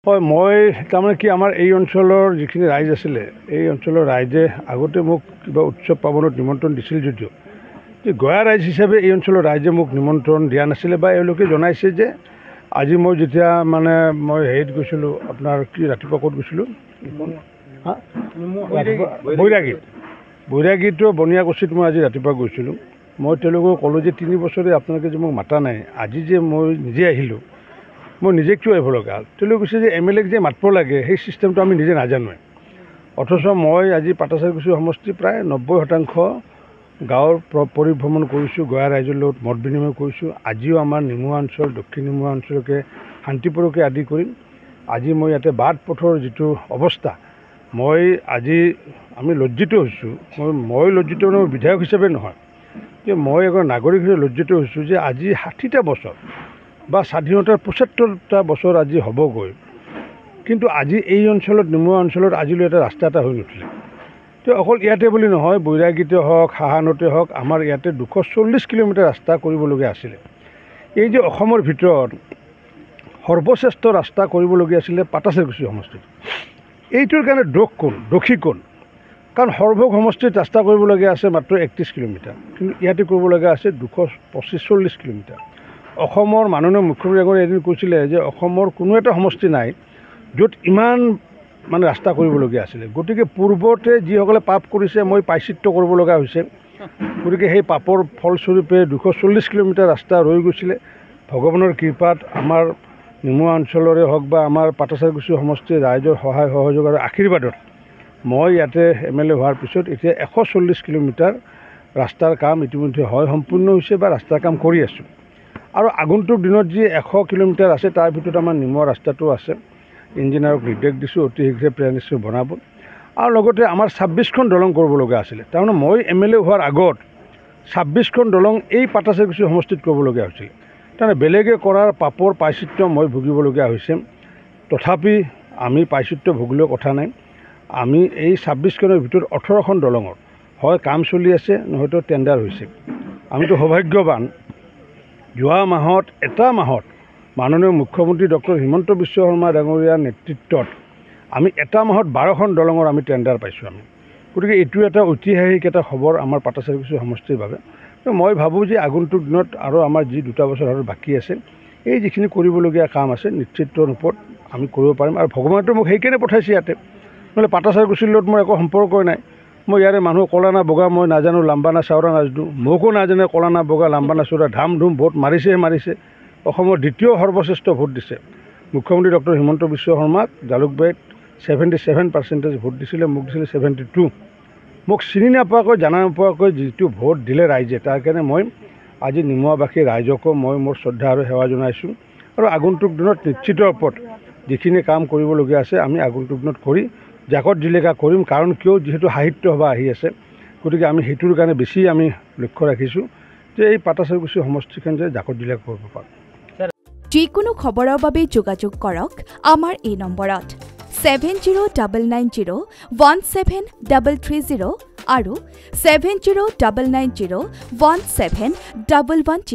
হয় মই তাৰমানে কি আমাৰ এই অঞ্চলৰ যিখিনি ৰাইজ আছিলে এই অঞ্চলৰ ৰাইজে আগতে মোক কিবা উৎসৱ পাৰ্বণত নিমন্ত্ৰণ দিছিল যদিও যে গয়া ৰাইজ হিচাপে এই অঞ্চলৰ ৰাইজে মোক নিমন্ত্ৰণ দিয়া নাছিলে বা এওঁলোকে জনাইছে যে আজি মই যেতিয়া মানে মই হেৰিত গৈছিলোঁ আপোনাৰ কি ৰাতিপুৱা ক'ত গৈছিলোঁ বৈৰাগীতো বনিয়াকুছিত মই আজি ৰাতিপুৱা গৈছিলোঁ মই তেওঁলোকক ক'লোঁ যে 3 বছৰে আপোনালোকে যে মোক মাতা নাই আজি যে মই নিজে আহিলোঁ মই নিজে কিয় আহিব লগা হ'ল তেওঁলোকে কৈছে যে MLAক যে মাতিব লাগে সেই চিষ্টেমটো আমি নিজে নাজানোৱে অথচ মই আজি পাটাচাৰকুছি সমষ্টি প্ৰায় 90% গাঁৱৰ পৰিভ্ৰমণ কৰিছোঁ গয়া ৰাইজৰ লগত মত বিনিময় কৰিছোঁ আজিও আমাৰ নিমুৱা অঞ্চল দক্ষিণ নিমুৱা অঞ্চলকে শান্তিপুৰকে আদি কৰিম আজি মই ইয়াতে বাট পথৰ যিটো অৱস্থা মই আজি আমি লজ্জিত হৈছোঁ মই লজ্জিত মানে বিধায়ক হিচাপে নহয় যে মই এজন নাগৰিক হিচাপে লজ্জিত হৈছোঁ যে আজি 60টা বছৰ বা স্বাধীনতাৰ 75টা বছৰ আজি হ'বগৈ কিন্তু আজি এই অঞ্চলত নিমুৱা অঞ্চলত আজিলৈ এটা ৰাস্তা এটা হৈ নুঠিলে তো অকল ইয়াতে বুলি নহয় বৈৰাগীতে হওক হাহানতে হওক আমাৰ ইয়াতে 240 কিলোমিটাৰ ৰাস্তা কৰিবলগীয়া আছিলে এই যে অসমৰ ভিতৰত সৰ্বশ্ৰেষ্ঠ ৰাস্তা কৰিবলগীয়া আছিলে পাটাচাৰকুছি সমষ্টিত এইটোৰ কাৰণে দোষী কোন কাৰণ সৰ্বভোগ সমষ্টিত ৰাস্তা কৰিবলগীয়া আছে মাত্ৰ 31 কিলোমিটাৰ কিন্তু ইয়াতে কৰিবলগীয়া আছে 240 কিলোমিটাৰ অসমৰ মাননীয় মুখ্যমন্ত্ৰীয়ে এদিন কৈছিলে যে অসমৰ কোনো এটা সমষ্টি নাই য'ত ইমান মানে ৰাস্তা কৰিবলগীয়া আছিলে গতিকে পূৰ্বতে যিসকলে পাপ কৰিছে মই প্ৰায়শ্চিত্ত কৰিব লগা হৈছে গতিকে সেই পাপৰ ফলস্বৰূপে 240 কিলোমিটাৰ ৰাস্তা ৰৈ গৈছিলে ভগৱানৰ কৃপাত আমাৰ নিমুৱা অঞ্চলৰে হওক বা আমাৰ পাটাচাৰকুছি সমষ্টিৰ ৰাইজৰ সহায় সহযোগ আৰু আশীৰ্বাদত মই ইয়াতে MLA হোৱাৰ পিছত এতিয়া 140 কিলোমিটাৰ ৰাস্তাৰ কাম ইতিমধ্যে সম্পূৰ্ণ হৈছে বা ৰাস্তাৰ কাম কৰি আছোঁ আৰু আগন্তুক দিনত যি 100 কিলোমিটাৰ আছে তাৰ ভিতৰত আমাৰ নিমুৱা ৰাস্তাটো আছে ইঞ্জিনিয়াৰক নিৰ্দেশ দিছোঁ অতি শীঘ্ৰে প্লেনিংটো বনাব আৰু লগতে আমাৰ 26খন দলং কৰিব লগা আছিলে তাৰমানে মই MLA হোৱাৰ আগত 26খন দলং এই পাটাচাৰকুছি সমষ্টিত কৰিবলগীয়া হৈছিল তাৰমানে বেলেগে কৰাৰ পাপৰ প্ৰায়শ্চিত্ত মই ভুগিবলগীয়া হৈছে তথাপি আমি প্ৰায়শ্চিত্ত ভুগিলেও কথা নাই আমি এই 26খনৰ ভিতৰত 18খন দলঙৰ হয় কাম চলি আছে নহয়তো টেণ্ডাৰ হৈছে আমিতো সৌভাগ্যৱান যোৱা মাহত এটা মাহত মাননীয় মুখ্যমন্ত্ৰী ডক্টৰ হিমন্ত বিশ্ব শৰ্মা ডাঙৰীয়াৰ নেতৃত্বত আমি এটা মাহত 12খন দলঙৰ আমি টেণ্ডাৰ পাইছোঁ আমি গতিকে এইটো এটা ঐতিহাসিক এটা খবৰ আমাৰ পাটাচাৰকুছি সমষ্টিৰ বাবে মই ভাবোঁ যে আগন্তুক দিনত আৰু আমাৰ যি 2টা বছৰ আৰু বাকী আছে এই যিখিনি কৰিবলগীয়া কাম আছে নিশ্চিত ৰূপত আমি কৰিব পাৰিম আৰু ভগৱানেতো মোক সেইকাৰণে পঠাইছে ইয়াতে নহ'লে পাটাচাৰকুছিৰ লগত মোৰ একো সম্পৰ্কই নাই মই ইয়াৰে মানুহ ক'লা না বগা মই নাজানো লাম্বা না চাউৰা নাজানো মোকো নাজানে ক'লা না বগা লাম্বা না চাউৰা ধাম ধুম ভোট মাৰিছে অসমৰ দ্বিতীয় সৰ্বশ্ৰেষ্ঠ ভোট দিছে মুখ্যমন্ত্ৰী ডক্টৰ হিমন্ত বিশ্ব শৰ্মাক জালুকবাৰীত 77% ভোট দিছিলে মোক দিছিলে 72 মোক চিনি নাপোৱাকৈ জানা নোপোৱাকৈ যিটো ভোট দিলে ৰাইজে তাৰ কাৰণে মই আজি নিমুৱাবাসী ৰাইজকো মই মোৰ শ্ৰদ্ধা আৰু সেৱা জনাইছোঁ আৰু আগন্তুক দিনত নিশ্চিত ৰূপত যিখিনি কাম কৰিবলগীয়া আছে আমি আগন্তুক দিনত কৰি জাকত জিলিকা কৰিম কাৰণ কিয় যিহেতু সাহিত্য সভা আহি আছে গতিকে আমি সেইটোৰ কাৰণে বেছি আমি লক্ষ্য ৰাখিছোঁ যে এই পাটাচাৰকুছি সমষ্টিখন যে জাকত জিলিকা কৰিব পাৰোঁ যিকোনো খবৰৰ বাবে যোগাযোগ কৰক আমাৰ এই নম্বৰত 7099017330 আৰু 7099017110